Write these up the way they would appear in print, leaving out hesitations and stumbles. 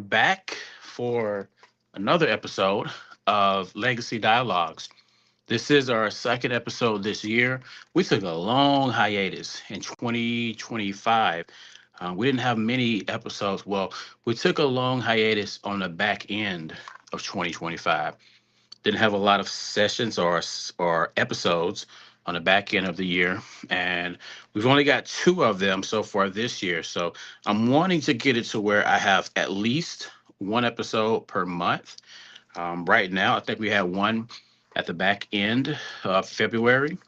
back for another episode of Legacy Dialogues. This is our second episode this year. We took a long hiatus in 2025. We didn't have many episodes. Well, we took a long hiatus on the back end of 2025. Didn't have a lot of sessions or episodes on the back end of the year, and we've only got two of them so far this year. So I'm wanting to get it to where I have at least one episode per month. Right now, I think we had one at the back end of February,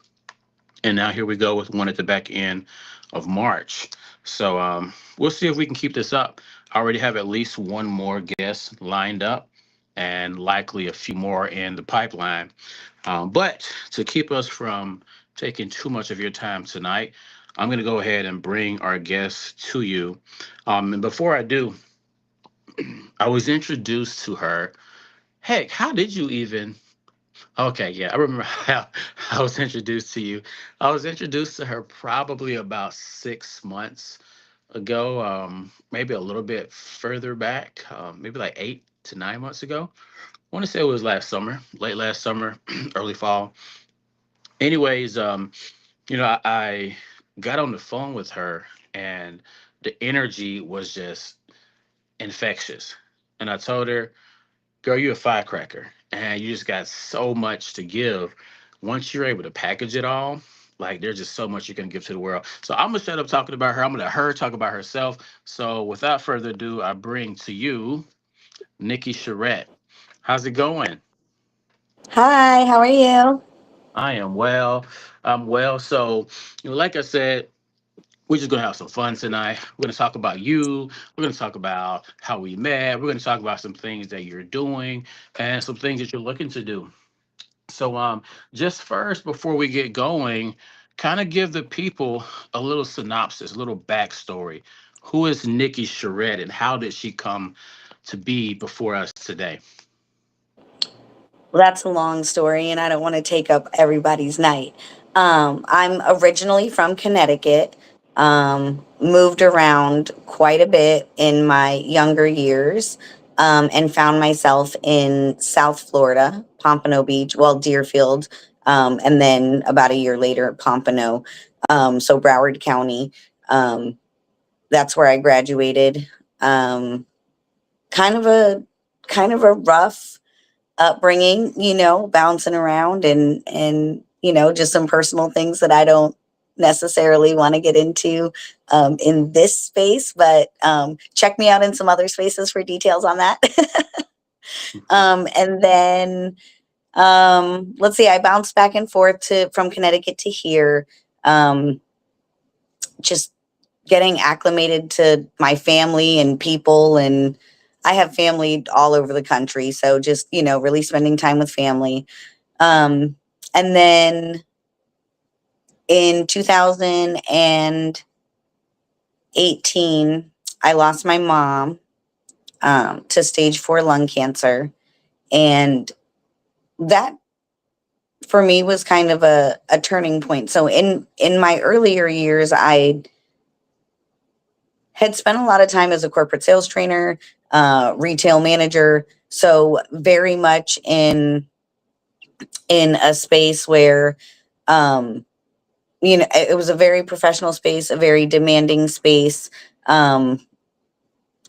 and now here we go with one at the back end of March. So we'll see if we can keep this up. I already have at least one more guest lined up, and likely a few more in the pipeline. But to keep us from taking too much of your time tonight, I'm going to go ahead and bring our guest to you. And before I do, I was introduced to her. Heck, how did you even? Okay, yeah, I remember how I was introduced to you. I was introduced to her probably about 6 months ago, maybe a little bit further back, maybe like 8 to 9 months ago. I want to say it was last summer, late last summer, early fall. Anyways, I got on the phone with her, and the energy was just infectious. And I told her, girl, you're a firecracker and you just got so much to give. Once you're able to package it all, like there's just so much you can give to the world. So I'm gonna shut up talking about her. I'm gonna let her talk about herself. So without further ado, I bring to you Nikki Charette. How's it going? Hi, how are you? I am well. I'm well. So, like I said, we're just gonna have some fun tonight. We're gonna talk about you. We're gonna talk about how we met. We're gonna talk about some things that you're doing and some things that you're looking to do. So, just first, before we get going, kind of give the people a little synopsis, a little backstory. Who is Nikki Charette, and how did she come to be before us today? Well, that's a long story, and I don't want to take up everybody's night. I'm originally from Connecticut, moved around quite a bit in my younger years, and found myself in South Florida, Pompano Beach, well, Deerfield, and then about a year later, Pompano, so Broward County. Um, that's where I graduated. Um, kind of a rough upbringing, bouncing around and just some personal things that I don't necessarily want to get into in this space, but check me out in some other spaces for details on that. And then let's see, I bounced back and forth to from Connecticut to here, um, just getting acclimated to my family and people, and I have family all over the country, so just really spending time with family. And then in 2018 I lost my mom to stage 4 lung cancer, and that for me was kind of a turning point. So in my earlier years, I had spent a lot of time as a corporate sales trainer, retail manager. So very much in a space where, um, it was a very professional space, a very demanding space, um,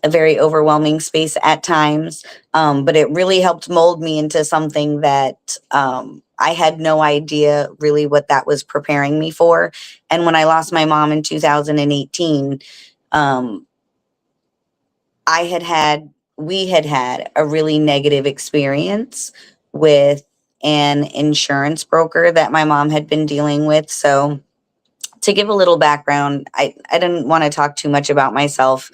a very overwhelming space at times. But it really helped mold me into something that I had no idea really what that was preparing me for. And when I lost my mom in 2018, um, we had had a really negative experience with an insurance broker that my mom had been dealing with. So, to give a little background, I didn't want to talk too much about myself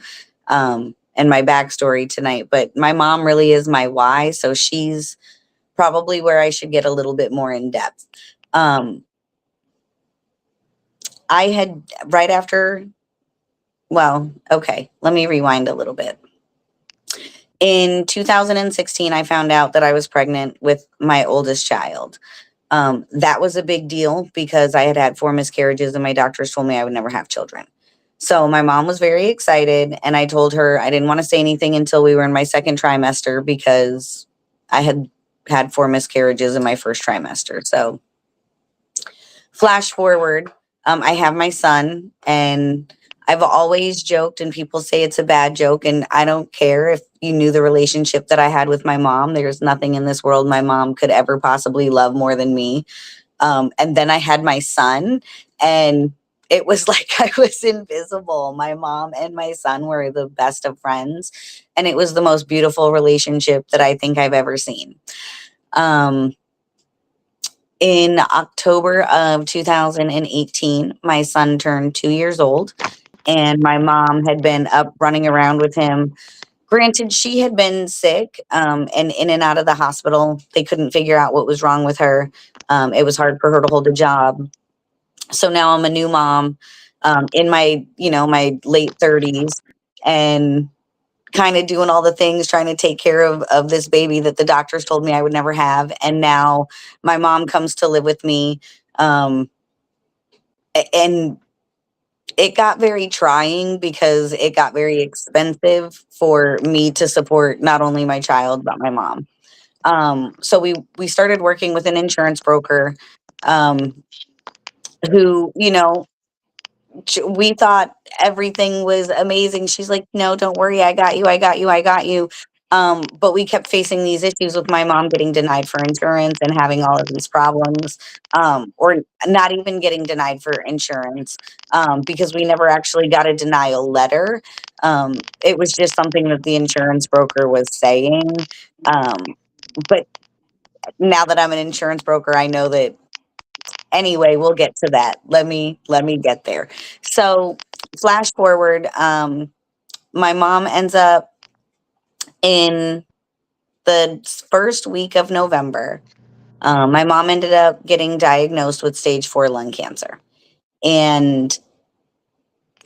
and my backstory tonight, but my mom really is my why. So, she's probably where I should get a little bit more in depth. Um, I had right after, well, okay, let me rewind a little bit. In 2016, I found out that I was pregnant with my oldest child. That was a big deal because I had had 4 miscarriages and my doctors told me I would never have children. So my mom was very excited, and I told her I didn't want to say anything until we were in my second trimester because I had had 4 miscarriages in my first trimester. So flash forward, I have my son, and I've always joked, and people say it's a bad joke, and I don't care if you knew the relationship that I had with my mom. There's nothing in this world my mom could ever possibly love more than me. And then I had my son, and it was like I was invisible. My mom and my son were the best of friends, and it was the most beautiful relationship that I think I've ever seen. Um, in October of 2018, my son turned 2 years old, and my mom had been up running around with him. Granted, she had been sick and in and out of the hospital. They couldn't figure out what was wrong with her. It was hard for her to hold a job. So now I'm a new mom in my, my late 30s, and kind of doing all the things, trying to take care of this baby that the doctors told me I would never have. And now my mom comes to live with me. Um, and it got very trying because it got very expensive for me to support not only my child, but my mom. So we started working with an insurance broker um, who, we thought everything was amazing. She's like, no, don't worry. I got you. I got you. I got you. But we kept facing these issues with my mom getting denied for insurance and having all of these problems, or not even getting denied for insurance, because we never actually got a denial letter. It was just something that the insurance broker was saying. But now that I'm an insurance broker, I know that anyway, we'll get to that. Let me get there. So flash forward, my mom ends up in the first week of November. My mom ended up getting diagnosed with stage 4 lung cancer, and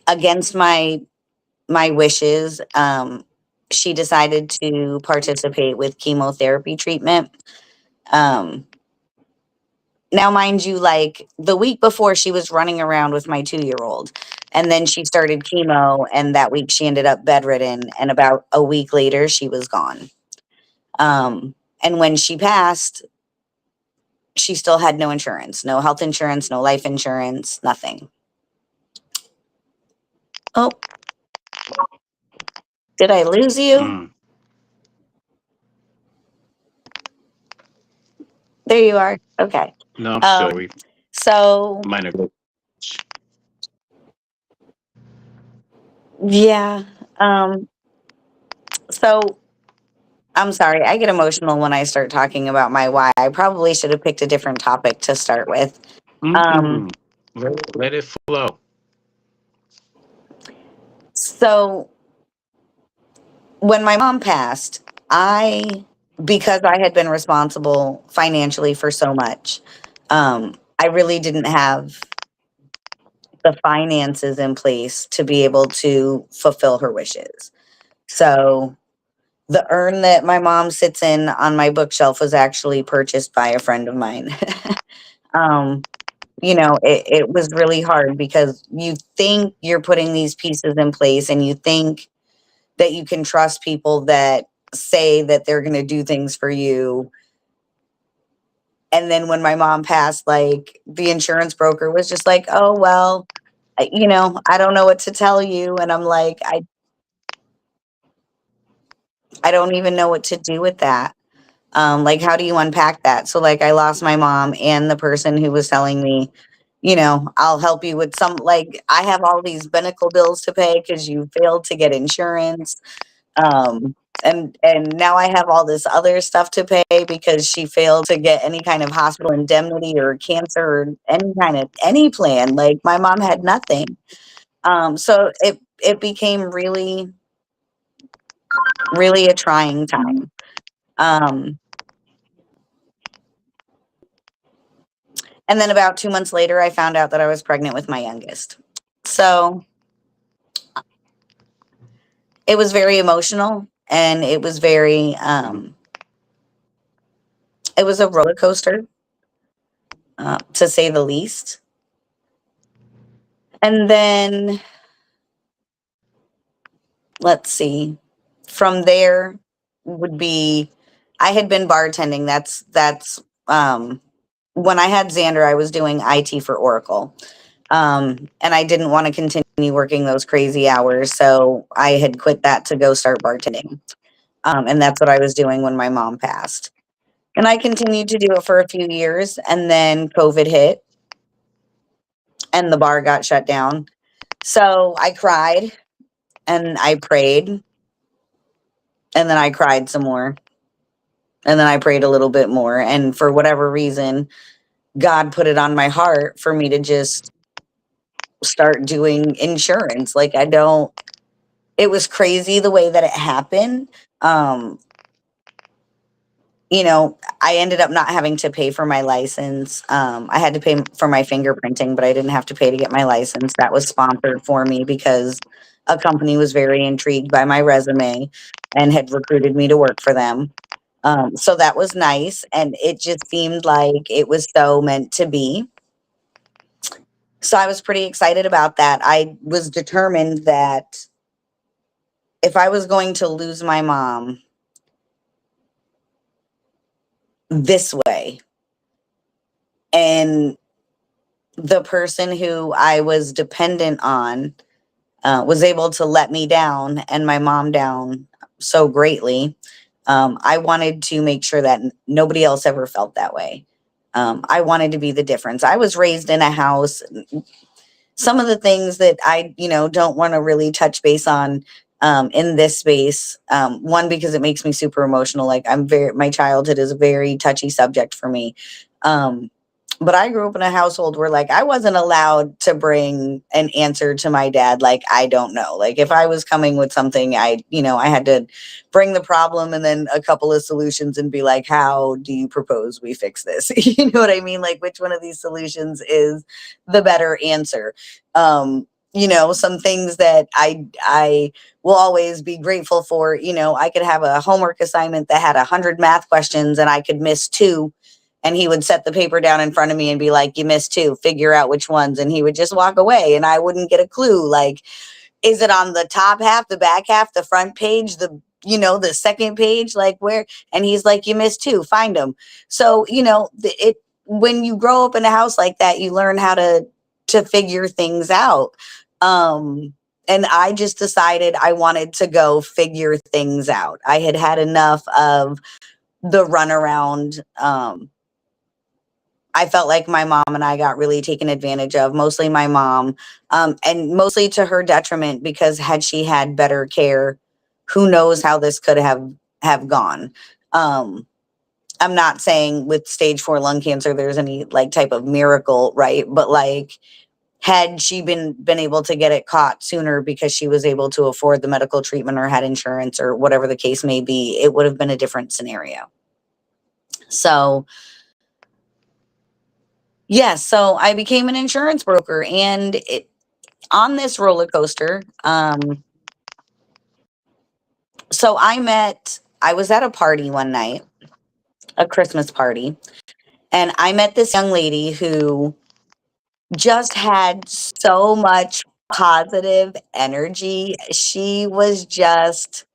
against my wishes, she decided to participate with chemotherapy treatment. Um, Now, mind you, like the week before, she was running around with my 2 year old. And then she started chemo, and that week she ended up bedridden. And about a week later, she was gone. And when she passed, she still had no insurance, no health insurance, no life insurance, nothing. Oh, did I lose you? Mm. There you are. Okay. No, I'm still Um, here. We so, might have. yeah. Um, so I'm sorry. I get emotional when I start talking about my why. I probably should have picked a different topic to start with. Um, Mm. Let it flow. so when my mom passed, because I had been responsible financially for so much, I really didn't have the finances in place to be able to fulfill her wishes. So the urn that my mom sits in on my bookshelf was actually purchased by a friend of mine. um, it was really hard because you think you're putting these pieces in place, and you think that you can trust people that say that they're going to do things for you. And then when my mom passed, like the insurance broker was just like, oh, well, I don't know what to tell you. And I'm like, I don't even know what to do with that. Like, how do you unpack that? So, like, I lost my mom, and the person who was telling me, I'll help you with some, like, I have all these medical bills to pay because you failed to get insurance. Um, and now I have all this other stuff to pay because she failed to get any kind of hospital indemnity or cancer or any plan. Like, my mom had nothing. So it became really, really a trying time. Um, and then about 2 months later, I found out that I was pregnant with my youngest. So it was very emotional, and it was a roller coaster, to say the least. And then let's see. From there would be, I had been bartending. That's when I had Xander, I was doing IT for Oracle. And I didn't want to continue working those crazy hours, so I had quit that to go start bartending. And that's what I was doing when my mom passed. And I continued to do it for a few years, and then COVID hit and the bar got shut down. So I cried and I prayed, and then I cried some more, and then I prayed a little bit more. And for whatever reason, God put it on my heart for me to just start doing insurance. Like, I don't, it was crazy the way that it happened. Um, I ended up not having to pay for my license. I had to pay for my fingerprinting, but I didn't have to pay to get my license. That was sponsored for me because a company was very intrigued by my resume and had recruited me to work for them. So that was nice. And it just seemed like it was so meant to be. So I was pretty excited about that. I was determined that if I was going to lose my mom this way, and the person who I was dependent on was able to let me down and my mom down so greatly, I wanted to make sure that nobody else ever felt that way. I wanted to be the difference. I was raised in a house. Some of the things that I, don't want to really touch base on in this space. One, because it makes me super emotional. Like, my childhood is a very touchy subject for me. Um, but I grew up in a household where, like, I wasn't allowed to bring an answer to my dad. Like, I don't know. Like, if I was coming with something, I had to bring the problem and then a couple of solutions and be like, how do you propose we fix this? You know what I mean? Like, which one of these solutions is the better answer? Some things that I will always be grateful for. I could have a homework assignment that had 100 math questions and I could miss two, and he would set the paper down in front of me and be like, you missed two, figure out which ones. And he would just walk away and I wouldn't get a clue. Like, is it on the top half, the back half, the front page, the second page, like where? And he's like, you missed two, find them. So, when you grow up in a house like that, you learn how to figure things out. And I just decided I wanted to go figure things out. I had had enough of the runaround. I felt like my mom and I got really taken advantage of, mostly my mom, and mostly to her detriment, because had she had better care, who knows how this could have gone. Um, I'm not saying with stage 4 lung cancer there's any like type of miracle, right? But like, had she been able to get it caught sooner because she was able to afford the medical treatment or had insurance or whatever the case may be, it would have been a different scenario. So yes, so I became an insurance broker, and on this roller coaster. So I was at a party one night, a Christmas party, and I met this young lady who just had so much positive energy. She was just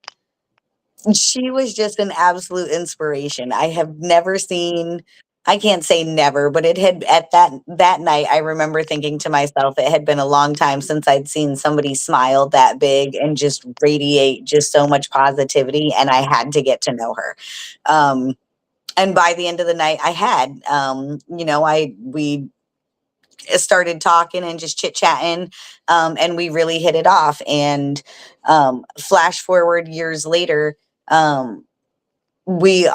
an absolute inspiration. I have never seen, I can't say never, but it had, at that night, I remember thinking to myself, it had been a long time since I'd seen somebody smile that big and just radiate just so much positivity, and I had to get to know her. Um, and by the end of the night, I had, we started talking and just chit chatting, and we really hit it off. And flash forward years later, um, we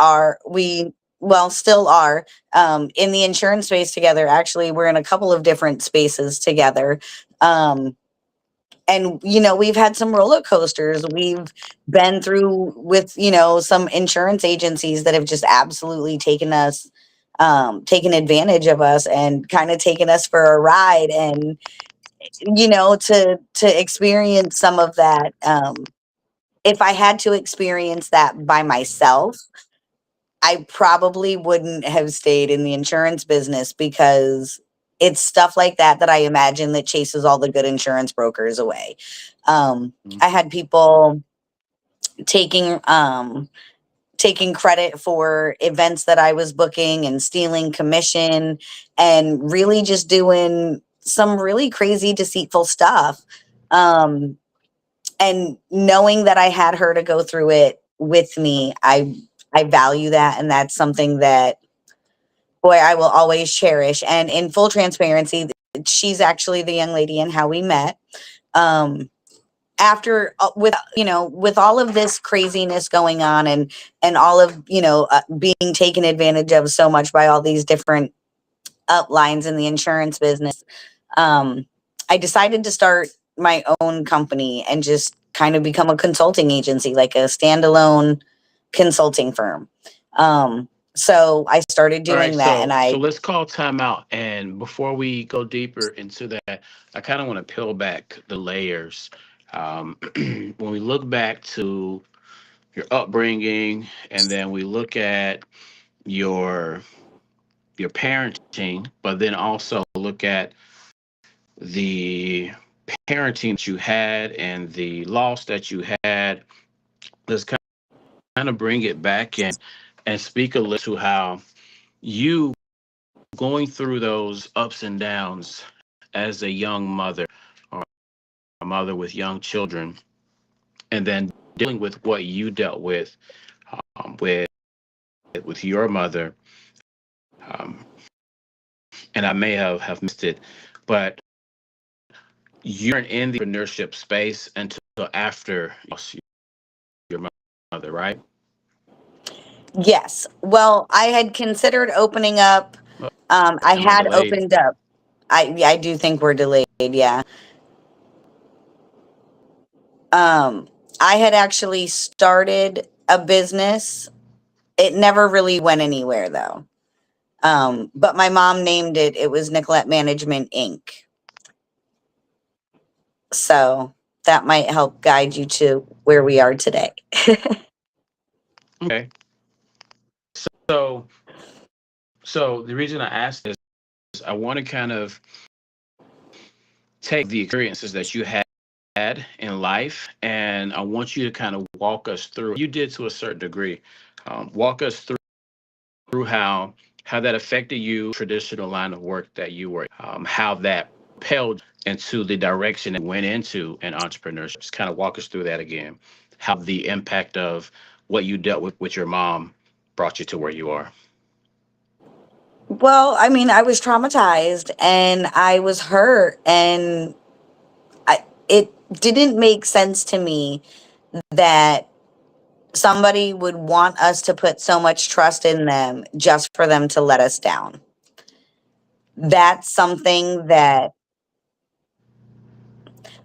well, still are, in the insurance space together. Actually, we're in a couple of different spaces together. um, and we've had some roller coasters. We've been through with some insurance agencies that have just absolutely taken advantage of us and kind of taken us for a ride. And to experience some of that, if I had to experience that by myself, I probably wouldn't have stayed in the insurance business, because it's stuff like that I imagine that chases all the good insurance brokers away. I had people taking taking credit for events that I was booking and stealing commission and really just doing some really crazy, deceitful stuff. Um, and knowing that I had her to go through it with me, I value that, and that's something that, boy, I will always cherish. And in full transparency, she's actually the young lady in how we met. Um, After with with all of this craziness going on, and all of being taken advantage of so much by all these different uplines in the insurance business, um, I decided to start my own company and just kind of become a consulting agency, like a standalone consulting firm. So I started All right, doing that, and so I let's call time out. And before we go deeper into that, I kind of want to peel back the layers. When we look back to your upbringing, and then we look at your your parenting, but then also look at the parenting that you had and the loss that you had. Let's kind of bring it back and speak a little to how you going through those ups and downs as a young mother or a mother with young children, and then dealing with what you dealt with with your mother. Um, and I may have missed it, but you weren't in the entrepreneurship space until after you lost your mother, right? yes, well, I had considered opening up. Well, I am I had delayed? opened up. I do think we're delayed. Yeah. Um, I had actually started a business. It never really went anywhere though. But my mom named it. It was Nicolette Management Inc. So that might help guide you to where we are today. Okay. So so the reason I asked this is I want to kind of take the experiences that you had in life, and I want you to kind of walk us through. You did to a certain degree. Walk us through how that affected you, traditional line of work that you were, how that propelled into the direction it went into in entrepreneurship. Just kind of walk us through that again. How the impact of what you dealt with your mom brought you to where you are. Well, I mean, I was traumatized and I was hurt, and it didn't make sense to me that somebody would want us to put so much trust in them just for them to let us down. That's something that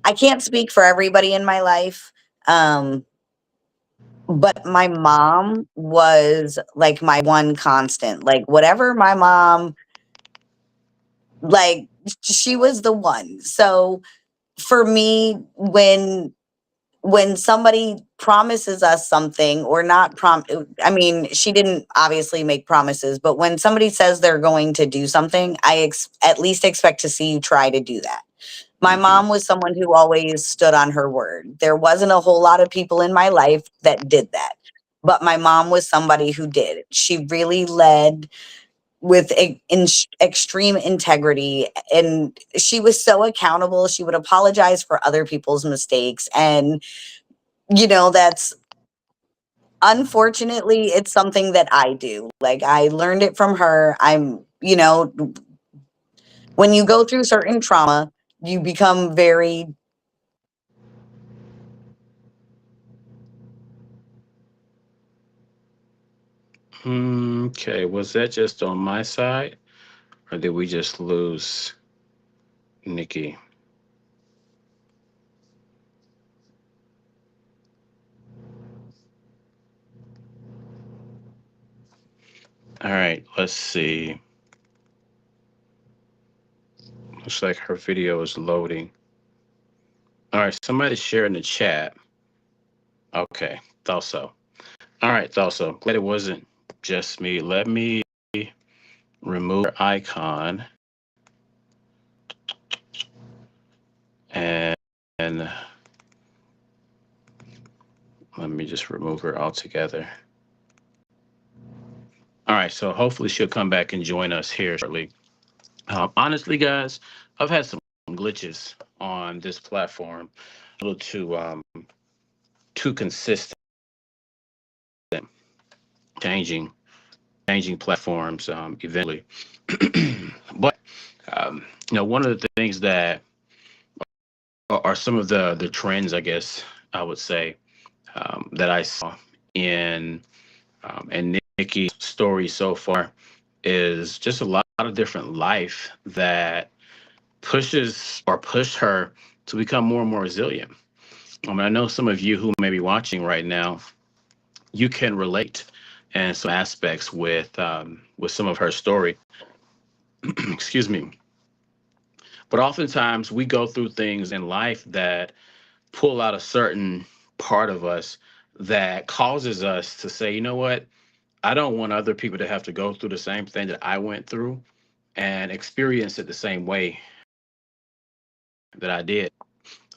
I can't speak for everybody in my life. Um, but my mom was like my one constant. Like whatever my mom, like, she was the one. So for me, when somebody promises us something or not I mean, she didn't obviously make promises, but when somebody says they're going to do something, at least expect to see you try to do that. My Hmm. mom was someone who always stood on her word. There wasn't a whole lot of people in my life that did that, but my mom was somebody who did. She really led with extreme integrity, and she was so accountable. She would apologize for other people's mistakes, and that's, unfortunately, it's something that I do. Like, I learned it from her. When you go through certain trauma, you become very. Okay, was that just on my side, or did we just lose Nikki? All right, let's see. Looks like her video is loading. All right, somebody share in the chat. Okay, thought so. All right, thought so. Glad it wasn't just me. Let me remove her icon. let me just remove her altogether. All right, so hopefully she'll come back and join us here shortly. Honestly, guys, I've had some glitches on this platform, a little too consistent, changing changing platforms eventually. But one of the things that are some of the trends, I guess I would say, that I saw in Nikki's story so far is just a lot of different life that pushed her to become more and more resilient. I know some of you who may be watching right now, you can relate in some aspects with some of her story. Excuse me. But oftentimes we go through things in life that pull out a certain part of us that causes us to say, you know what? I don't want other people to have to go through the same thing that I went through and experience it the same way that I did.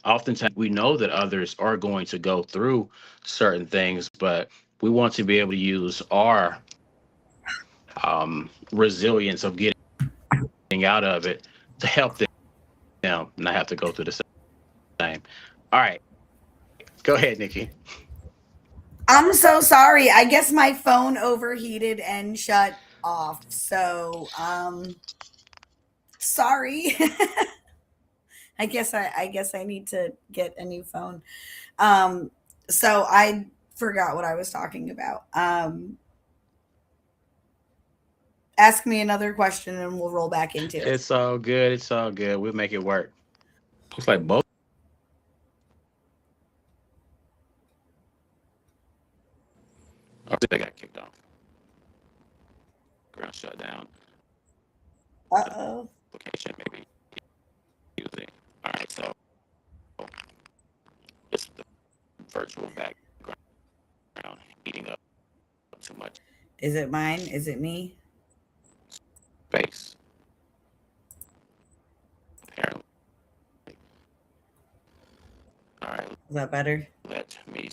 Oftentimes we know that others are going to go through certain things, but we want to be able to use our resilience of getting out of it to help them not have to go through the same. All right, go ahead, Nikki. I'm so sorry. I guess my phone overheated and shut off. So, sorry. I guess I need to get a new phone. Um, so I forgot what I was talking about. Ask me another question and we'll roll back into it. It's all good. It's all good. We'll make it work. Looks like both. Oh, they got kicked off. Ground shut down. Uh oh. Application maybe using. All right, so it's the virtual background eating up too much Is it mine? Is it me? space. Apparently. All right, Is that better? let me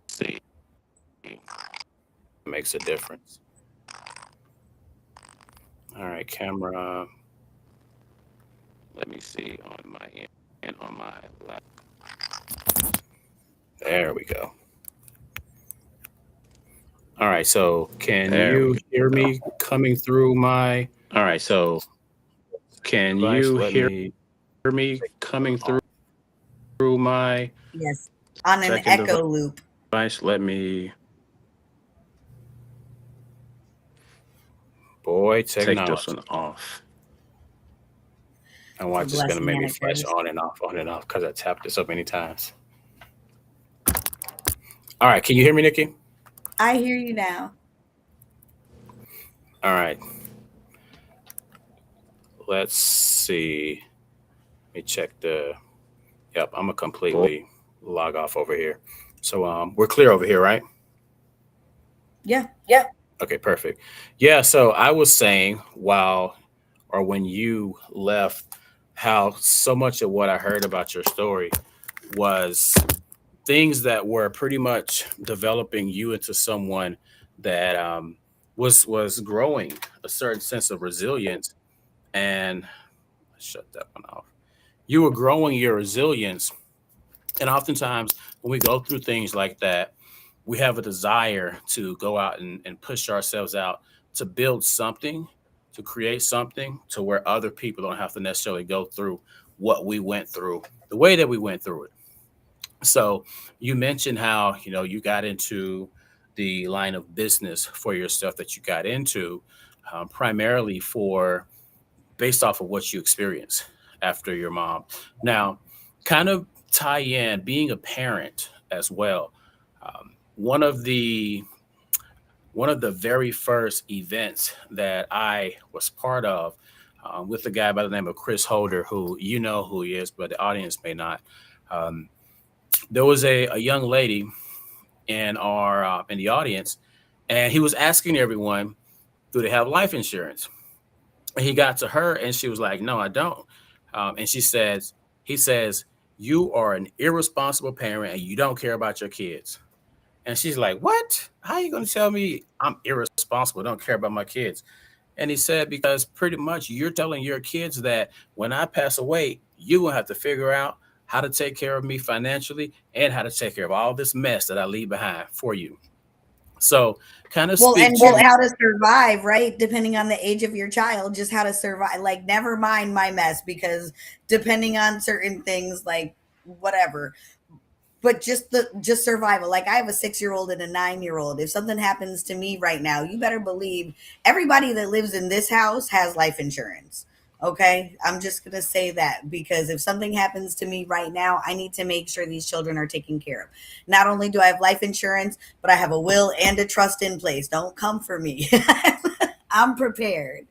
see. Makes a difference. All right, camera. Let me see on my end and on my left. There we go. All right, so can you hear me coming through my? All right, so can Device. you Let hear me me take this coming one off. through my Yes. On an second echo loop. device? Let me, boy, take this one off. And It's a watch, it's gonna blessing make and me a flash curse. on and off, because I tapped it so many times. All right, can you hear me, Nikki? I hear you now. All right, let's see. Let me check the. Yep, I'm gonna completely log off over here. So we're clear over here, right? Yeah. Yeah. Okay, perfect. Yeah, so I was saying when you left, how so much of what I heard about your story was things that were pretty much developing you into someone that was growing a certain sense of resilience. And shut that one off. You were growing your resilience, and oftentimes when we go through things like that, we have a desire to go out and push ourselves out to build something, to create something to where other people don't have to necessarily go through what we went through the way that we went through it. So you mentioned how, you got into the line of business for yourself that you got into, primarily for based off of what you experienced after your mom. Now, kind of tie in being a parent as well. One of the very first events that I was part of, with a guy by the name of Chris Holder, who you know who he is, but the audience may not. Um, there was a young lady in the audience, and he was asking everyone, "Do they have life insurance?" And he got to her, and she was like, "No, I don't." And he says, you are an irresponsible parent and you don't care about your kids. And she's like, what? How are you going to tell me I'm irresponsible, don't care about my kids? And he said, because pretty much you're telling your kids that when I pass away, you will have to figure out how to take care of me financially and how to take care of all this mess that I leave behind for you. So, kind of Well, speak and to, just how to survive, right? Depending on the age of your child, just how to survive. Like, never mind my mess, because depending on certain things, like whatever, but just survival. Like, I have a 6-year old and a 9-year old. If something happens to me right now, you better believe everybody that lives in this house has life insurance. Okay, I'm just gonna say that, because if something happens to me right now, I need to make sure these children are taken care of. Not only do I have life insurance, but I have a will and a trust in place. Don't come for me. I'm prepared.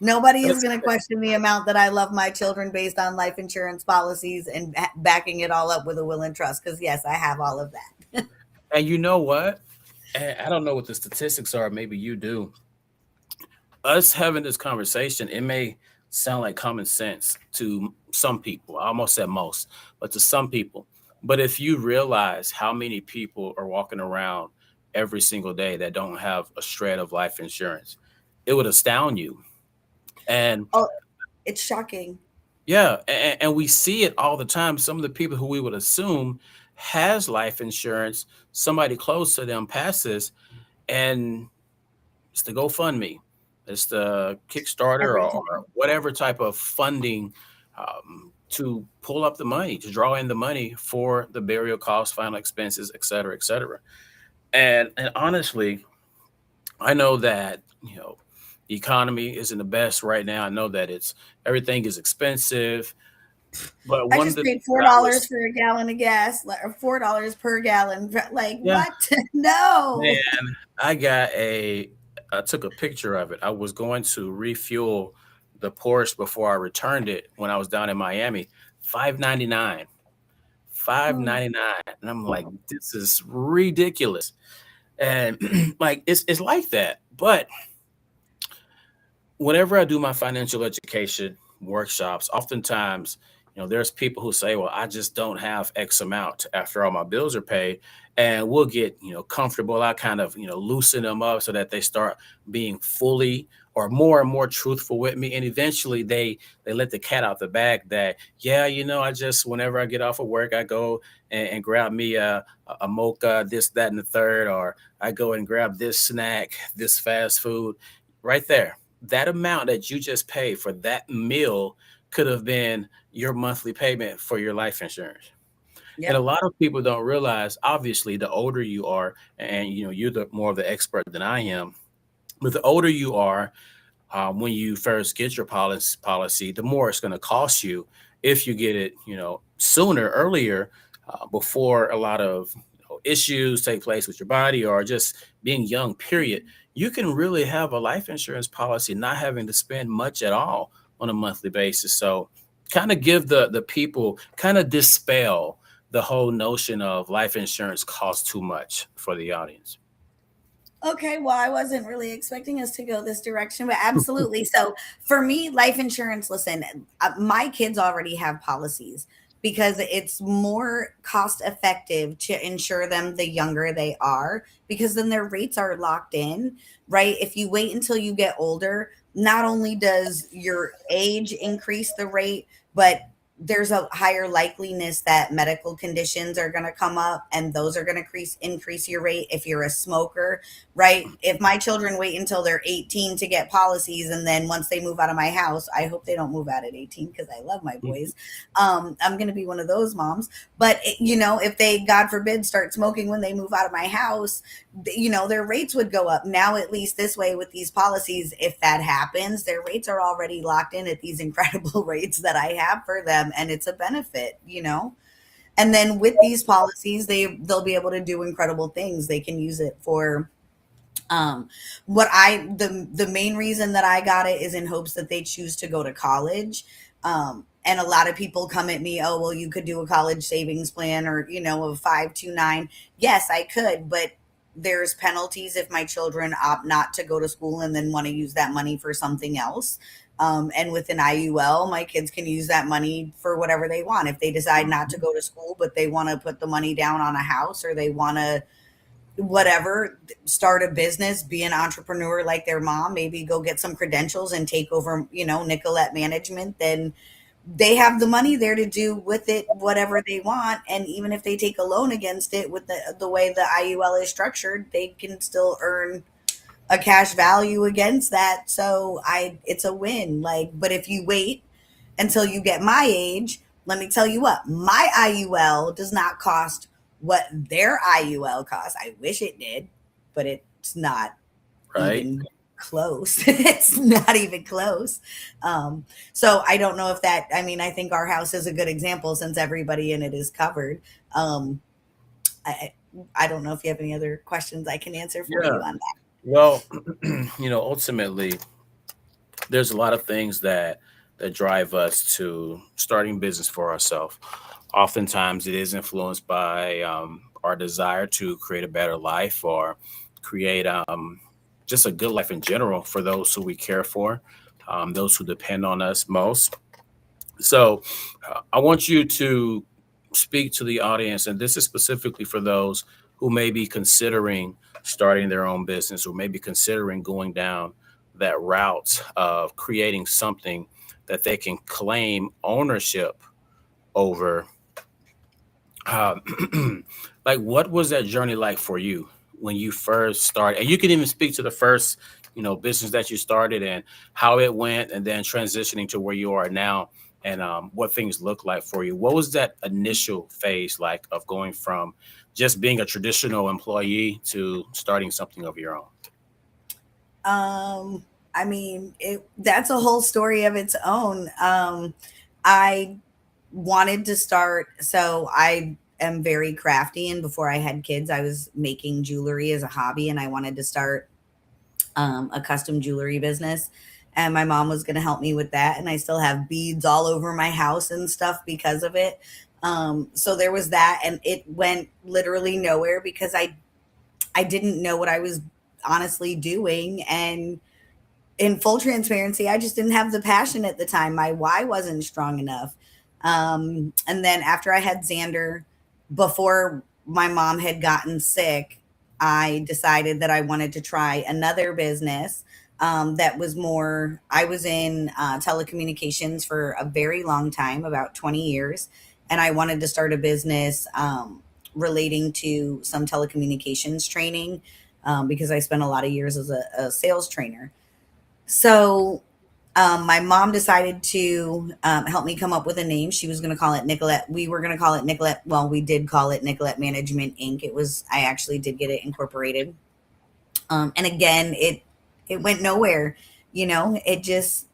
Nobody is going to question the amount that I love my children based on life insurance policies and backing it all up with a will and trust. Because, yes, I have all of that. and you know what? And I don't know what the statistics are. Maybe you do. Us having this conversation, it may sound like common sense to some people. I almost said most, but to some people. But if you realize how many people are walking around every single day that don't have a shred of life insurance, it would astound you. And Oh, it's shocking. yeah, and we see it all the time. Some of the people who we would assume has life insurance, somebody close to them passes, and it's the GoFundMe, it's the Kickstarter, Every or time. whatever type of funding to pull up the money, to draw in the money for the burial costs, final expenses, et cetera, et cetera. And honestly, I know that the economy isn't the best right now. I know that it's everything is expensive, but I one of just the paid things four that I dollars was, for a gallon of gas, or $4 per gallon. Like, yeah, what? No. man, I got a, I took a picture of it. I was going to refuel the Porsche before I returned it when I was down in Miami. 5.99, five Hmm. ninety nine, and I'm like, this is ridiculous. And like it's like that. But whenever I do my financial education workshops, oftentimes, there's people who say, well, I just don't have X amount after all my bills are paid. And we'll get, comfortable. I kind of, loosen them up so that they start being fully or more and more truthful with me. And eventually they let the cat out the bag that, yeah, I just, whenever I get off of work, I go and grab me a mocha, this, that, and the third, or I go and grab this snack, this fast food right there. That amount that you just paid for that meal could have been your monthly payment for your life insurance. And a Yep. lot of people don't realize, obviously, the older you are, and you're the more of the expert than I am, but the older you are, when you first get your policy, the more it's going to cost you if you get it, sooner, earlier, before a lot of issues take place with your body or just being young. Period. You can really have a life insurance policy not having to spend much at all on a monthly basis. So, kind of give the people, kind of dispel the whole notion of life insurance costs too much for the audience. Okay, well, I wasn't really expecting us to go this direction, but absolutely. So, for me, life insurance, listen, my kids already have policies because it's more cost effective to insure them the younger they are, because then their rates are locked in, right? If you wait until you get older, not only does your age increase the rate, but there's a higher likeliness that medical conditions are going to come up, and those are going to increase your rate. If you're a smoker, right? If my children wait until they're 18 to get policies, and then once they move out of my house, I hope they don't move out at 18 because I love my boys. I'm going to be one of those moms. But, if they, God forbid, start smoking when they move out of my house, their rates would go up. Now, at least this way with these policies, if that happens, their rates are already locked in at these incredible rates that I have for them. And it's a benefit. And then with these policies, they'll be able to do incredible things. They can use it for what I the main reason that I got it is in hopes that they choose to go to college. And a lot of people come at me, oh, well, you could do a college savings plan, or a 529. Yes, I could, but there's penalties if my children opt not to go to school and then want to use that money for something else. And with an IUL, my kids can use that money for whatever they want. If they decide not to go to school, but they want to put the money down on a house, or they want to whatever, start a business, be an entrepreneur like their mom, maybe go get some credentials and take over, Nicolette Management, then they have the money there to do with it whatever they want. And even if they take a loan against it, with the way the IUL is structured, they can still earn a cash value against that. So it's a win. Like, but if you wait until you get my age, let me tell you what, my IUL does not cost what their IUL costs. I wish it did, but it's not Right. even close. It's not even close. So I don't know if that, I mean, I think our house is a good example since everybody in it is covered. Um, I, I don't know if you have any other questions I can answer for Yeah. you on that. Well, ultimately, there's a lot of things that drive us to starting business for ourselves. Oftentimes, it is influenced by our desire to create a better life or create just a good life in general for those who we care for, those who depend on us most. So, I want you to speak to the audience, and this is specifically for those who may be considering starting their own business or maybe considering going down that route of creating something that they can claim ownership over. Like, what was that journey like for you when you first started? And you can even speak to the first, business that you started and how it went, and then transitioning to where you are now, and what things look like for you. What was that initial phase like of going from just being a traditional employee to starting something of your own? Um, I mean, that's a whole story of its own. I wanted to start, so I am very crafty, and before I had kids, I was making jewelry as a hobby, and I wanted to start a custom jewelry business. And my mom was going to help me with that. And I still have beads all over my house and stuff because of it. So there was that, and it went literally nowhere because I didn't know what I was honestly doing. And in full transparency, I just didn't have the passion at the time. My why wasn't strong enough. And then after I had Xander, before my mom had gotten sick, I decided that I wanted to try another business that was more. I was in telecommunications for a very long time, about 20 years, and I wanted to start a business relating to some telecommunications training because I spent a lot of years as a sales trainer. So my mom decided to help me come up with a name. She was going to call it Nicolette. We were going to call it Nicolette. Well, we did call it Nicolette Management Inc. It was. I actually did get it incorporated. And again, it went nowhere. It just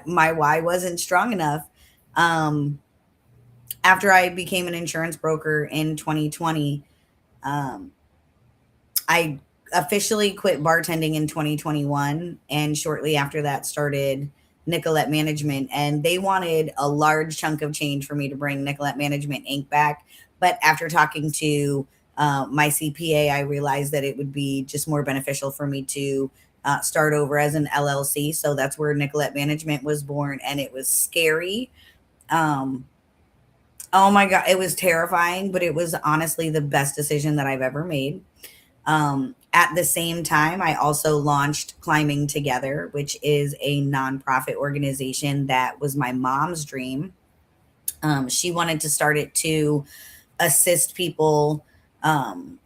my why wasn't strong enough. Um, After I became an insurance broker in 2020, um, I officially quit bartending in 2021, and shortly after that started Nicolette Management, and they wanted a large chunk of change for me to bring Nicolette Management Inc. back. But after talking to my CPA, I realized that it would be just more beneficial for me to start over as an LLC. So that's where Nicolette Management was born, and it was scary. Um, oh my God, it was terrifying, but it was honestly the best decision that I've ever made. At the same time, I also launched Climbing Together, which is a nonprofit organization that was my mom's dream. She wanted to start it to assist people. Um,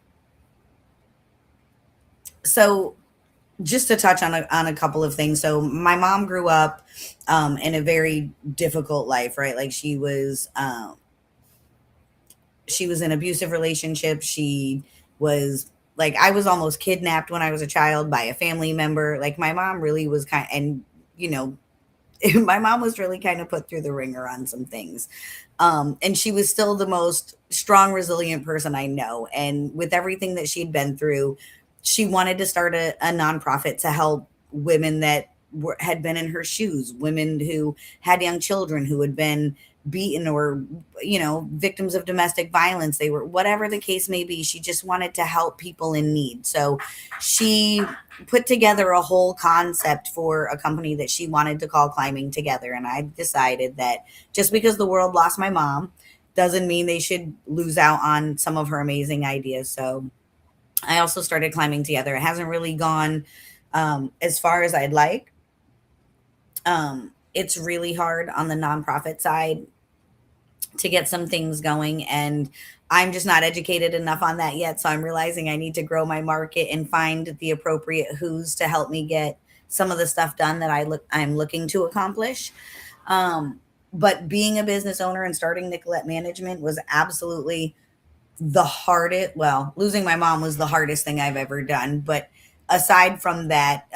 so, just to touch on a couple of things. So, my mom grew up in a very difficult life, right? Like she was in abusive relationships. She was like, I was almost kidnapped when I was a child by a family member. Like my mom really was and you know, my mom was really kind of put through the ringer on some things. And she was still the most strong, resilient person I know. And with everything that she'd been through, she wanted to start a nonprofit to help women that had been in her shoes, women who had young children who had been beaten or, victims of domestic violence. They were, whatever the case may be, she just wanted to help people in need. So she put together a whole concept for a company that she wanted to call Climbing Together. And I decided that just because the world lost my mom doesn't mean they should lose out on some of her amazing ideas. So I also started Climbing Together. It hasn't really gone as far as I'd like. It's really hard on the nonprofit side to get some things going, and I'm just not educated enough on that yet. So I'm realizing I need to grow my market and find the appropriate who's to help me get some of the stuff done that I'm looking to accomplish. But being a business owner and starting Nicolette Management was absolutely the hardest. Well, losing my mom was the hardest thing I've ever done. But aside from that,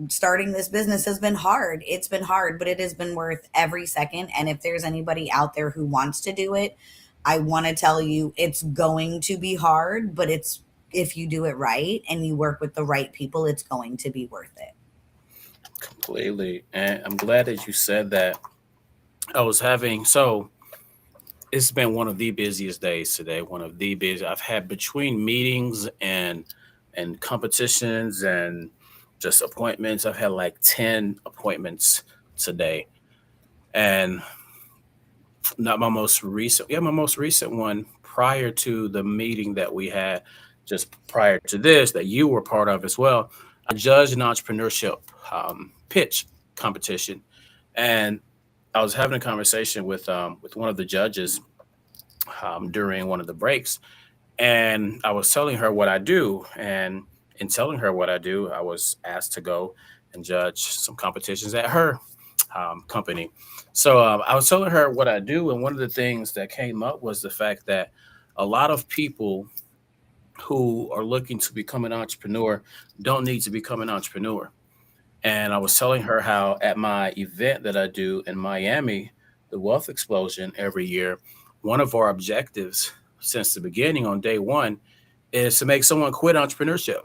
starting this business has been hard. It's been hard, but it has been worth every second. And if there's anybody out there who wants to do it, I want to tell you it's going to be hard, but it's, if you do it right and you work with the right people, it's going to be worth it. Completely. And I'm glad that you said that. I was having, so it's been one of the busiest days today. One of the busiest I've had between meetings and competitions and just appointments. I've had like 10 appointments today. And not my most recent, yeah, my most recent one prior to the meeting that we had just prior to this that you were part of as well. I judged an entrepreneurship pitch competition, and I was having a conversation with one of the judges during one of the breaks, and I was telling her what I do, and in telling her what I do, I was asked to go and judge some competitions at her company. So I was telling her what I do, and one of the things that came up was the fact that a lot of people who are looking to become an entrepreneur don't need to become an entrepreneur. And I was telling her how at my event that I do in Miami, the Wealth Explosion every year, one of our objectives since the beginning on day one is to make someone quit entrepreneurship.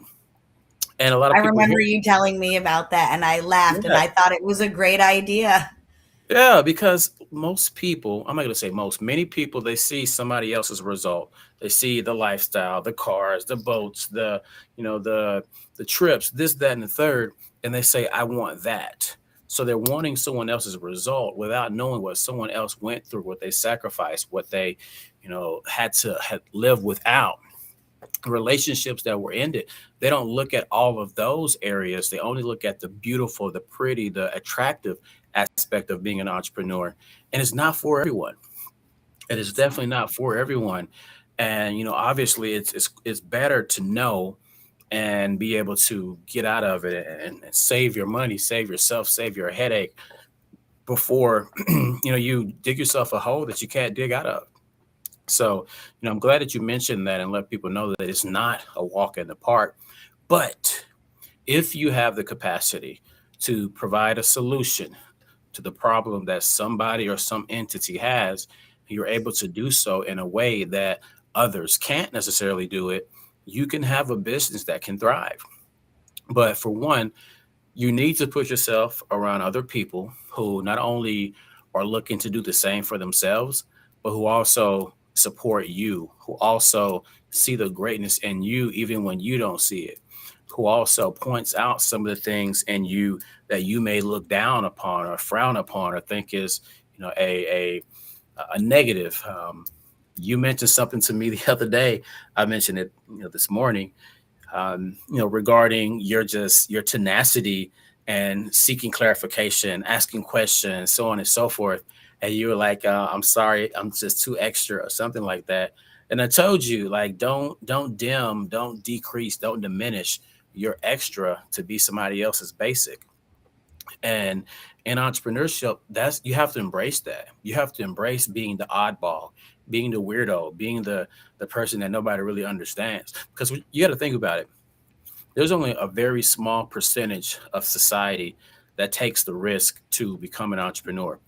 And a lot of I people hear, remember you telling me about that, and I laughed and yeah, I thought it was a great idea. yeah, because most people, I'm not going to say most, many people, they see somebody else's result. They see the lifestyle, the cars, the boats, the trips, this, that, and the third, and they say, I want that. So they're wanting someone else's result without knowing what someone else went through, what they sacrificed, what they, had live without relationships that were ended. They don't look at all of those areas. They only look at the beautiful, the pretty, the attractive aspect of being an entrepreneur. And it's not for everyone. It is definitely not for everyone. And obviously it's better to know and be able to get out of it and save your money, save yourself, save your headache before you dig yourself a hole that you can't dig out of. So, I'm glad that you mentioned that and let people know that it's not a walk in the park. But if you have the capacity to provide a solution to the problem that somebody or some entity has, you're able to do so in a way that others can't necessarily do it, you can have a business that can thrive. But for one, you need to put yourself around other people who not only are looking to do the same for themselves, but who also support you, who also see the greatness in you even when you don't see it, who also points out some of the things in you that you may look down upon or frown upon or think is, a negative. You mentioned something to me the other day. I mentioned it, this morning, regarding your tenacity and seeking clarification, asking questions, so on and so forth. And you were like, "I'm sorry, I'm just too extra," or something like that. And I told you, like, don't dim, don't decrease, don't diminish your extra to be somebody else's basic. And in entrepreneurship, that's you have to embrace that. You have to embrace being the oddball, being the weirdo, being the person that nobody really understands. Because you got to think about it, there's only a very small percentage of society that takes the risk to become an entrepreneur.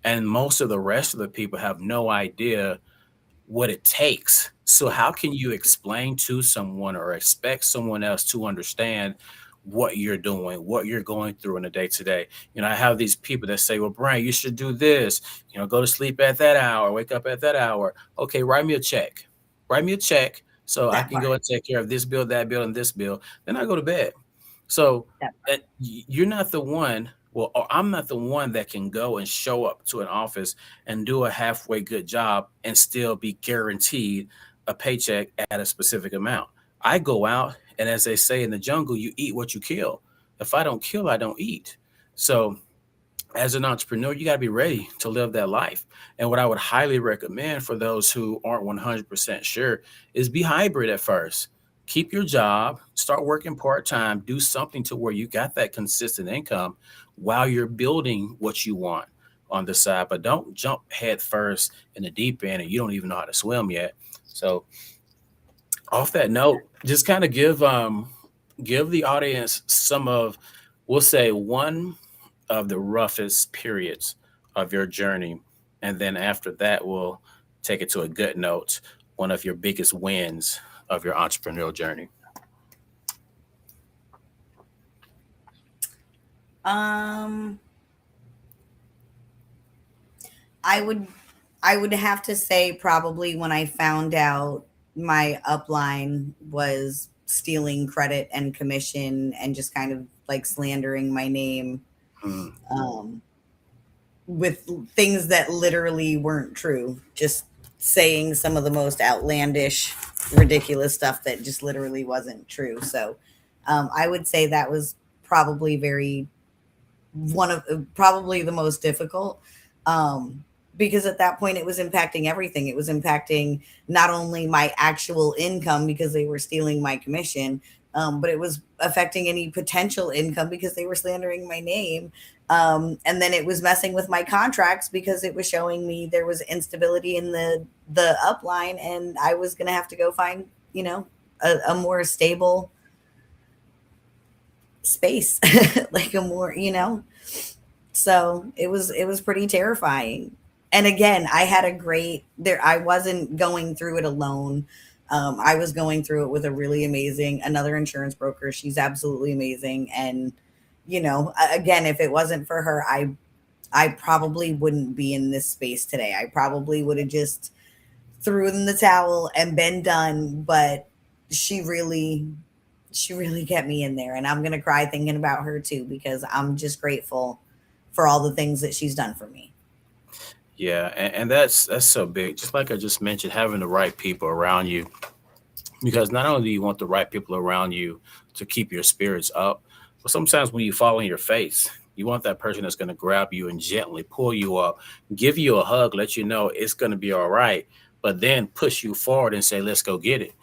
And most of the rest of the people have no idea what it takes. So, how can you explain to someone or expect someone else to understand what you're doing, what you're going through in a day to day. I have these people that say, well, Brian, you should do this, go to sleep at that hour, wake up at that hour. Okay, write me a check. Write me a check so I That can go part. and take care of this bill, that bill, and this bill. Then I go to bed. So That you're not the one, well, or I'm not the one that can go and show up to an office and do a halfway good job and still be guaranteed a paycheck at a specific amount. I go out, and as they say in the jungle, you eat what you kill. If I don't kill, I don't eat. So as an entrepreneur, you got to be ready to live that life. And what I would highly recommend for those who aren't 100% sure is be hybrid at first. Keep your job, start working part time, do something to where you got that consistent income while you're building what you want on the side. But don't jump head first in the deep end and you don't even know how to swim yet. So, off that note, just kind of give the audience some of, we'll say, one of the roughest periods of your journey. And then after that, we'll take it to a good note, one of your biggest wins of your entrepreneurial journey. um I would I would have to say probably when I found out my upline was stealing credit and commission and just kind of like slandering my name, Mm, um, with things that literally weren't true, just saying some of the most outlandish, ridiculous stuff that just literally wasn't true. So I would say that was probably very one of probably the most difficult, um, because at that point it was impacting everything. It was impacting not only my actual income because they were stealing my commission, but it was affecting any potential income because they were slandering my name. And then it was messing with my contracts because it was showing me there was instability in the upline, and I was going to have to go find, a more stable space, like a more, so it was pretty terrifying. And again, I had a great there. I wasn't going through it alone. I was going through it with a really amazing another insurance broker. She's absolutely amazing. And again, if it wasn't for her, I probably wouldn't be in this space today. I probably would have just threw in the towel and been done. But she really she really kept me in there, and I'm gonna cry thinking about her too because I'm just grateful for all the things that she's done for me. yeah, and that's so big. Just like I just mentioned, having the right people around you, because not only do you want the right people around you to keep your spirits up, but sometimes when you fall on your face, you want that person that's going to grab you and gently pull you up, give you a hug, let you know it's going to be all right, but then push you forward and say, let's go get it.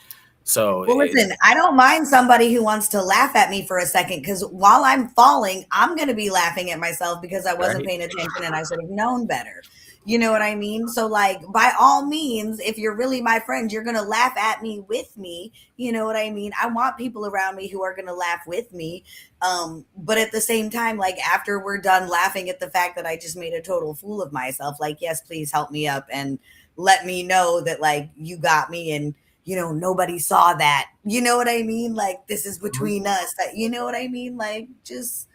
So Well, it's listen, I don't mind somebody who wants to laugh at me for a second because while I'm falling, I'm going to be laughing at myself because I wasn't right. paying attention and I should have known better. You know what I mean? So, like, by all means, if you're really my friend, you're going to laugh at me with me. You know what I mean? I want people around me who are going to laugh with me. But at the same time, like, after we're done laughing at the fact that I just made a total fool of myself, like, yes, please help me up and let me know that, like, you got me and nobody saw that. You know what I mean? Like, this is Mhm. between us. That you know what I mean? Like, just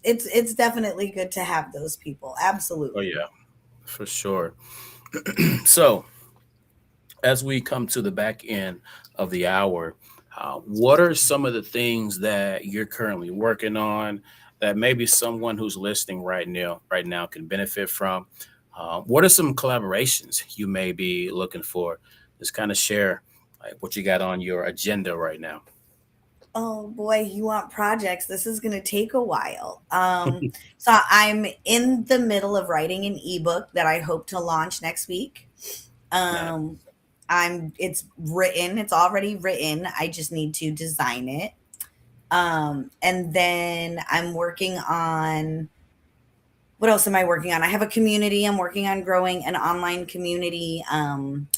it's definitely good to have those people. Oh Absolutely. yeah, for sure. So as we come to the back end of the hour, what are some of the things that you're currently working on that maybe someone who's listening right now can benefit from? What are some collaborations you may be looking for? Just kind of share like what you got on your agenda right now. Oh boy, you want projects. This is going to take a while. So I'm in the middle of writing an ebook that I hope to launch next week. Nice. Um, it's written, it's already written. I just need to design it. And then I'm working on what else am I working on? I have a community. I'm working on growing an online community.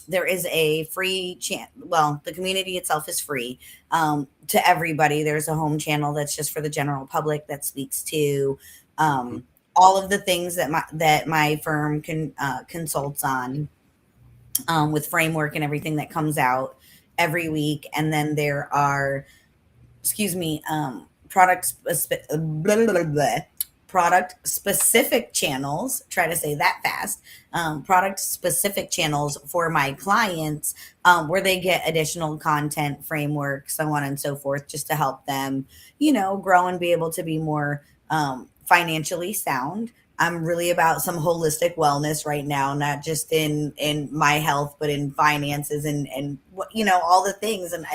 There is a free well, the community itself is free, to everybody. There's a home channel that's just for the general public that speaks to Mhm. all of the things that my firm consults on, with framework and everything that comes out every week. And then there are, excuse me, product blah, blah, blah, blah, product specific channels. Try to say that fast. Product specific channels for my clients, where they get additional content, framework, so on and so forth, just to help them, grow and be able to be more financially sound. I'm really about some holistic wellness right now, not just in my health, but in finances and all the things, and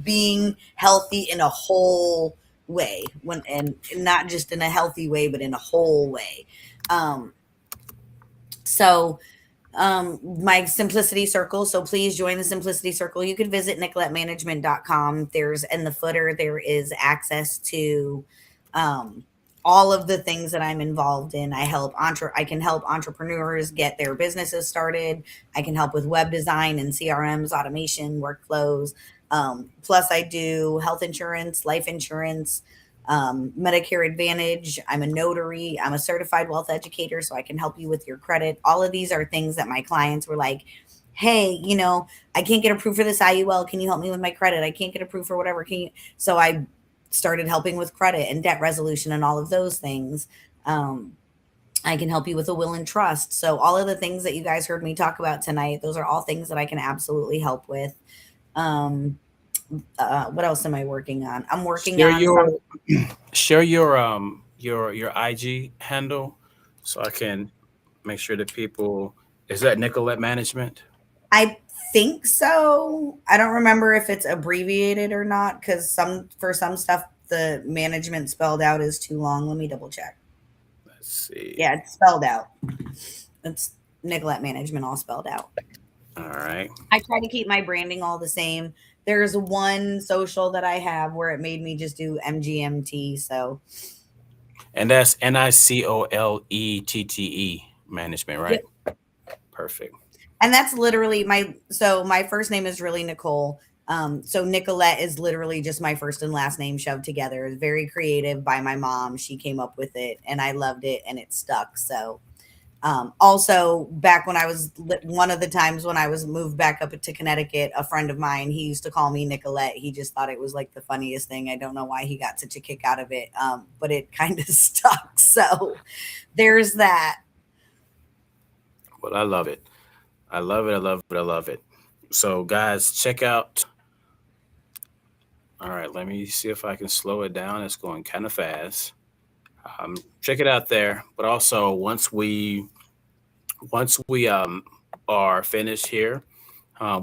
being healthy in a whole way, when and not just in a healthy way, but in a whole way. Um, so my simplicity circle. So please join the simplicity circle. You can visit nicolettemanagement.com. There's in the footer, there is access to um, all of the things that I'm involved in. I can help entrepreneurs get their businesses started. I can help with web design and CRMs, automation, workflows. Plus I do health insurance, life insurance, Medicare Advantage. I'm a notary. I'm a certified wealth educator, so I can help you with your credit. All of these are things that my clients were like, hey, I can't get approved for this IUL. Can you help me with my credit? I can't get approved for whatever. Can you? So I started helping with credit and debt resolution and all of those things. I can help you with a will and trust. So all of the things that you guys heard me talk about tonight, those are all things that I can absolutely help with. Um, what else am I working on? I'm working Share on your some. share your IG handle so I can make sure that people, is that Nicolette Management? I think so. I don't remember if it's abbreviated or not, because for some stuff the management spelled out is too long. Let me double check. Let's see. Yeah, it's spelled out. It's Nicolette Management all spelled out. All right. I try to keep my branding all the same. There's one social that I have where it made me just do MGMT. So And that's NICOLETTE management, right? yep. Perfect. And that's literally my first name is really Nicole. So Nicolette is literally just my first and last name shoved together. It's very creative by my mom. She came up with it and I loved it and it stuck. So also back when one of the times when I was moved back up to Connecticut, a friend of mine, he used to call me Nicolette. He just thought it was like the funniest thing. I don't know why he got such a kick out of it. But it kind of stuck. So there's that. Well, I love it. I love it. I love it. I love it. So, guys, check out. All right, let me see if I can slow it down. It's going kind of fast. Check it out there. But also, once we are finished here,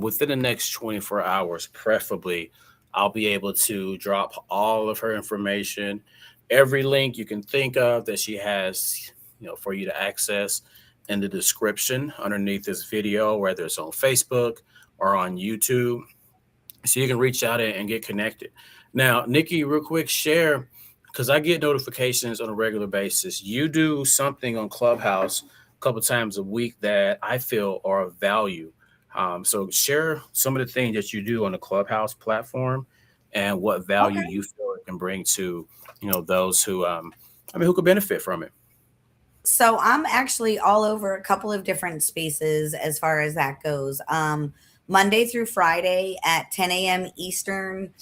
within the next 24 hours, preferably, I'll be able to drop all of her information, every link you can think of that she has, for you to access in the description underneath this video, whether it's on Facebook or on YouTube, so you can reach out and get connected. Now, Nikki, real quick, share, because I get notifications on a regular basis. You do something on Clubhouse a couple times a week that I feel are of value. So share some of the things that you do on the Clubhouse platform and what value Okay. you feel it can bring to those who who could benefit from it. So I'm actually all over a couple of different spaces as far as that goes. Monday through Friday at 10 a.m. Eastern.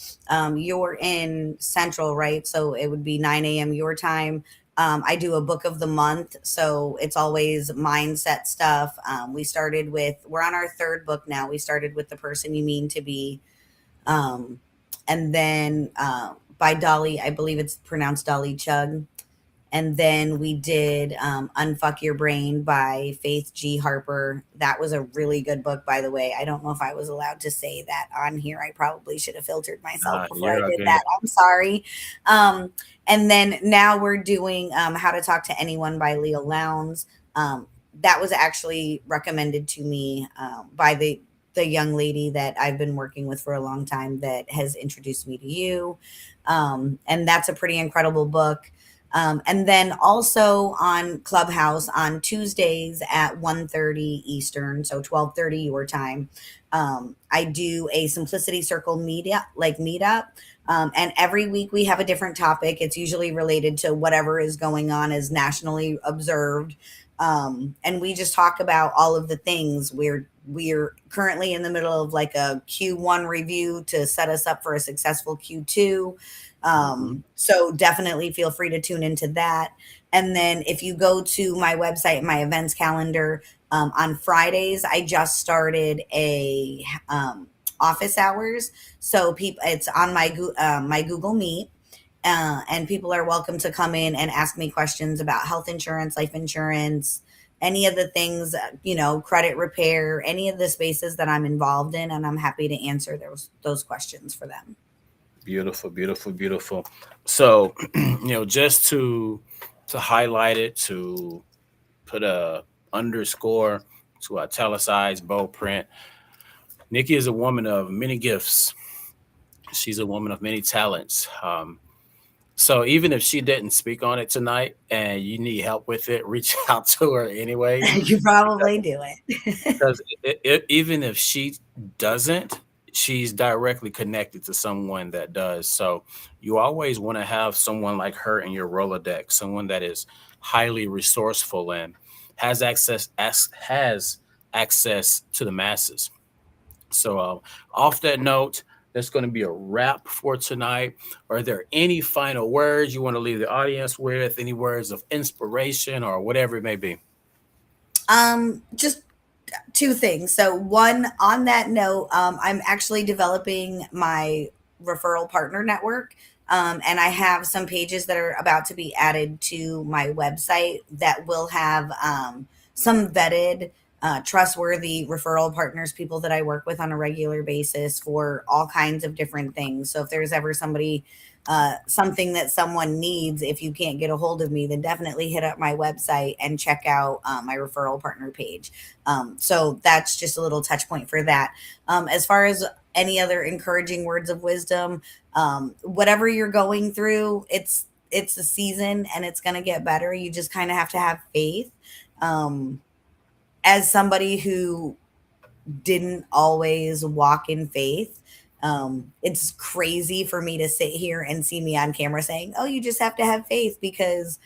You're in Central, right? So it would be 9 a.m. your time. I do a book of the month, so it's always mindset stuff. We're on our third book now. We started with The Person You Mean to Be. Um, and then by Dolly, I believe it's pronounced Dolly Chug. And then we did Unfuck Your Brain by Faith G. Harper. That was a really good book, by the way. I don't know if I was allowed to say that on here. I probably should have filtered myself before I You're did okay. that. I'm sorry. Um, and then now we're doing How to Talk to Anyone by Leo Lowndes. That was actually recommended to me by the young lady that I've been working with for a long time that has introduced me to you. And that's a pretty incredible book. And then also on Clubhouse on Tuesdays at 1:30 Eastern, so 12:30 your time. I do a Simplicity Circle meetup. And every week we have a different topic. It's usually related to whatever is going on as nationally observed. And we just talk about all of the things. We're currently in the middle of like a Q1 review to set us up for a successful Q2. Mhm. So definitely feel free to tune into that. And then if you go to my website, my events calendar, on Fridays, I just started a office hours. So people, it's on my Google Meet, and people are welcome to come in and ask me questions about health insurance, life insurance, any of the things, credit repair, any of the spaces that I'm involved in, and I'm happy to answer those questions for them. Beautiful, beautiful, beautiful. So, just to highlight it, to put a underscore, to italicize, bold print. Nikki is a woman of many gifts. She's a woman of many talents. So even if she didn't speak on it tonight and you need help with it, reach out to her anyways, You because probably do it. because even if she doesn't, she's directly connected to someone that does. So you always want to have someone like her in your Rolodex, someone that is highly resourceful and has access to the masses. So, off that note, that's going to be a wrap for tonight. Are there any final words you want to leave the audience with? Any words of inspiration or whatever it may be? Just two things. So one, on that note, I'm actually developing my referral partner network. And I have some pages that are about to be added to my website that will have some vetted, trustworthy referral partners, people that I work with on a regular basis for all kinds of different things. So if there's ever something that someone needs, if you can't get a hold of me, then definitely hit up my website and check out my referral partner page. So that's just a little touch point for that. As far as any other encouraging words of wisdom, whatever you're going through, it's a season and it's going to get better. You just kind of have to have faith. Um, as somebody who didn't always walk in faith, it's crazy for me to sit here and see me on camera saying, "Oh, you just have to have faith," because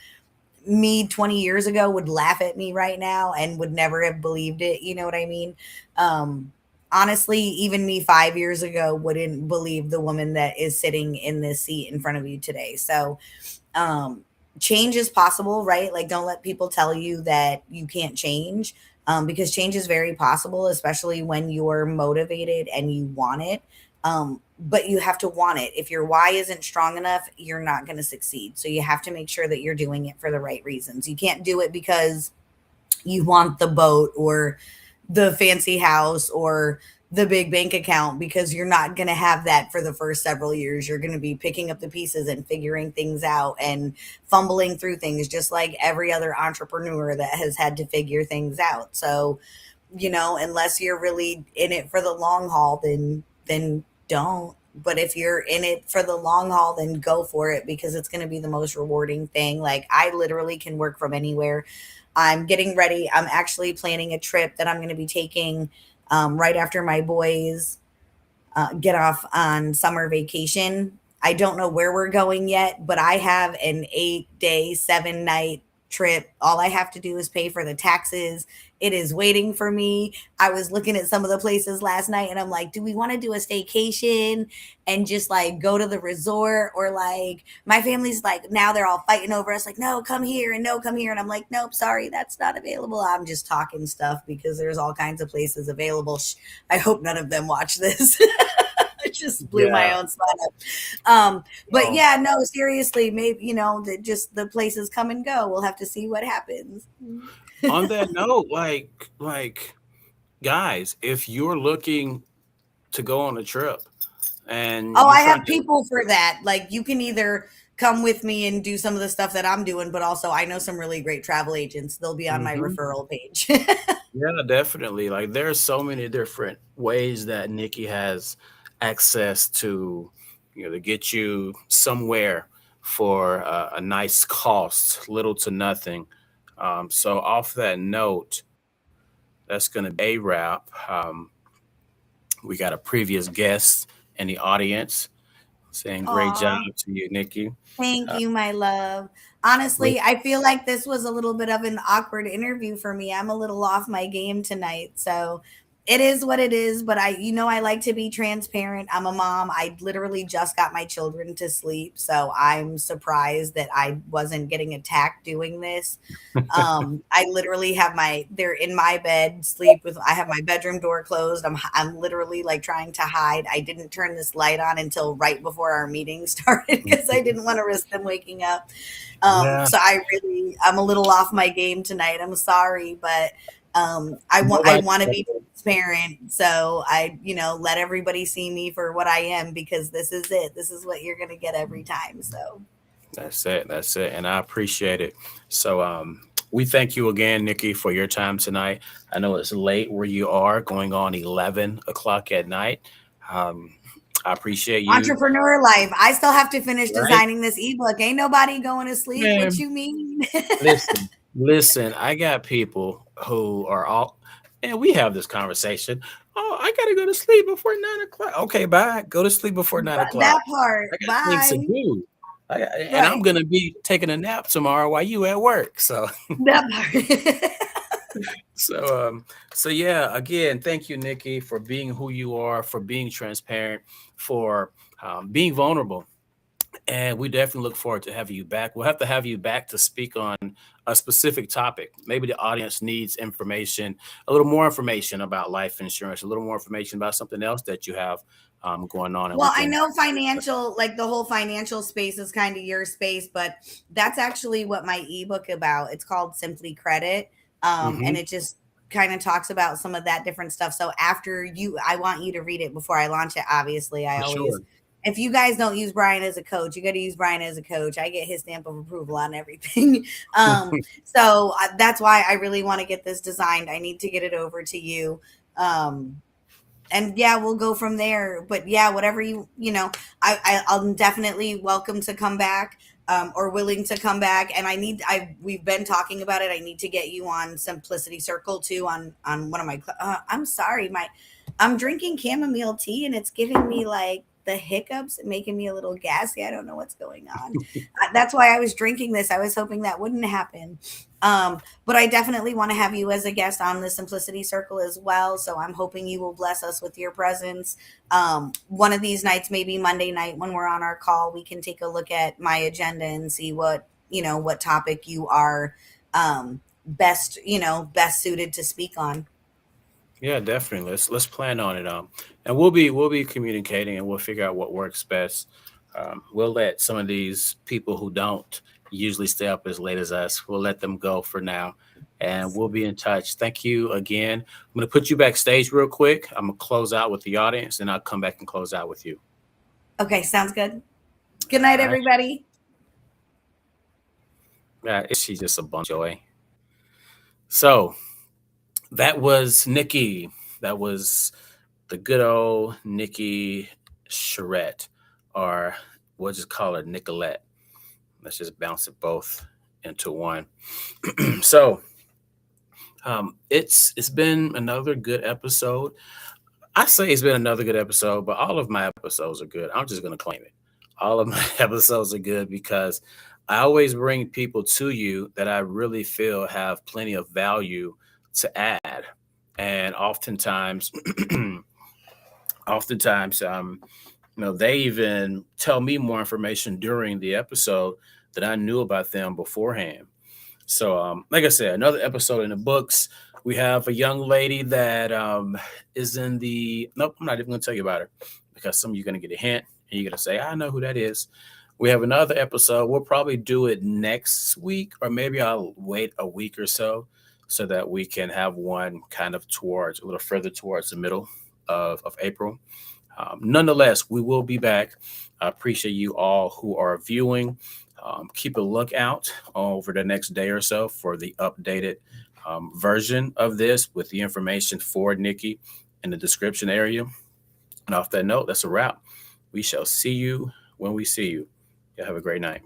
me 20 years ago would laugh at me right now and would never have believed it. You know what I mean? Honestly, even me 5 years ago wouldn't believe the woman that is sitting in this seat in front of you today. So, um, change is possible, right? Like, don't let people tell you that you can't change, because change is very possible, especially when you're motivated and you want it. But you have to want it. If your why isn't strong enough, you're not going to succeed. So you have to make sure that you're doing it for the right reasons. You can't do it because you want the boat or the fancy house or the big bank account, because you're not going to have that for the first several years. You're going to be picking up the pieces and figuring things out and fumbling through things, just like every other entrepreneur that has had to figure things out. So, unless you're really in it for the long haul, then don't. But if you're in it for the long haul, then go for it, because it's going to be the most rewarding thing. Like, I literally can work from anywhere. I'm getting ready. I'm actually planning a trip that I'm going to be taking, right after my boys get off on summer vacation. I don't know where we're going yet, but I have an 8 day, 7 night trip. All I have to do is pay for the taxes. It is waiting for me. I was looking at some of the places last night and I'm like, do we want to do a staycation and just like go to the resort? Or like, my family's like, now they're all fighting over us, like, no, come here and no, come here. And I'm like, nope, sorry, that's not available. I'm just talking stuff because there's all kinds of places available. I hope none of them watch this. I just blew my Yeah. own spot up. But Oh, yeah, no, seriously, maybe, just the places come and go. We'll have to see what happens. on that note, like guys, if you're looking to go on a trip and Oh, you're I trying have to, people for that. Like, you can either come with me and do some of the stuff that I'm doing, but also I know some really great travel agents. They'll be on my Mhm. referral page. Yeah, definitely. Like there's so many different ways that Nikki has access to, to get you somewhere for a nice cost, little to nothing. So off that note, that's going to be a wrap. We got a previous guest in the audience saying great job Aw. to you, Nikki. Thank Uh, you, my love. we, Honestly, I feel like this was a little bit of an awkward interview for me. I'm a little off my game tonight. So It is what it is, but I like to be transparent. I'm a mom. I literally just got my children to sleep, so I'm surprised that I wasn't getting attacked doing this. I literally have they're in my bed, sleep with, I have my bedroom door closed. I'm literally like trying to hide. I didn't turn this light on until right before our meeting started because I didn't want to risk them waking up. Yeah, So I'm a little off my game tonight. I'm sorry, but I nobody. want to be transparent. So let everybody see me for what I am, because this is it. This is what you're going to get every time. So That's it. That's it. And I appreciate it. So we thank you again, Nikki, for your time tonight. I know it's late where you are, going on 11 o'clock at night. Um, I appreciate you. entrepreneur life. I still have to finish Right? designing this ebook. Ain't nobody going to sleep. What Man, you mean? listen, I got people who are all, and we have this conversation. Oh, I got to go to sleep before 9 o'clock. Okay, bye. Go to sleep before 9 o'clock. That part. I got things to Bye. do. And I'm Right. going to be taking a nap tomorrow while you at work. So, That part. so, so yeah, again, thank you, Nikki, for being who you are, for being transparent, for being vulnerable. And we definitely look forward to having you back. We'll have to have you back to speak on a specific topic. Maybe the audience needs information, a little more information about life insurance, a little more information about something else that you have going on, and we Well, I can. know financial, like the whole financial space is kind of your space, but that's actually what my ebook about. It's called Simply Credit. And Hmm. it just kind of talks about some of that different stuff. So I want you to read it before I launch it. Obviously, For sure. if you guys don't use Brian as a coach, you got to use Brian as a coach. I get his stamp of approval on everything. That's why I really want to get this designed. I need to get it over to you. Um, and yeah, we'll go from there. But yeah, whatever I'm definitely welcome to come back, or willing to come back. And we've been talking about it. I need to get you on Simplicity Circle too, on one of my, I'm sorry, I'm drinking chamomile tea and it's giving me like the hiccups and making me a little gassy. I don't know what's going on. That's why I was drinking this. I was hoping that wouldn't happen. But I definitely want to have you as a guest on the Simplicity Circle as well. So I'm hoping you will bless us with your presence. One of these nights, maybe Monday night when we're on our call, we can take a look at my agenda and see what topic you are best suited to speak on. Yeah, definitely. Let's plan on it. And we'll be communicating, and we'll figure out what works best. We'll let some of these people who don't usually stay up as late as us. We'll let them go for now, and we'll be in touch. Thank you again. I'm gonna put you backstage real quick. I'm gonna close out with the audience, and I'll come back and close out with you. Okay, sounds good. Good All night, right. everybody. She's just a bunch of joy. So that was Nikki. That was the good old Nikki Charette, or we'll just call her Nicolette. Let's just bounce it both into one. So it's been another good episode. I say it's been another good episode, but all of my episodes are good. I'm just gonna claim it. All of my episodes are good because I always bring people to you that I really feel have plenty of value to add. And oftentimes, oftentimes, they even tell me more information during the episode that I knew about them beforehand. So, like I said, another episode in the books. We have a young lady that is in the. Nope, I'm not even going to tell you about her because some of you are going to get a hint and you're going to say, I know who that is. We have another episode. We'll probably do it next week, or maybe I'll wait a week or so that we can have one kind of towards a little further towards the middle of April. Nonetheless, we will be back. I appreciate you all who are viewing. Keep a lookout over the next day or so for the updated version of this with the information for Nikki in the description area. And off that note, that's a wrap. We shall see you when we see you. Y'all have a great night.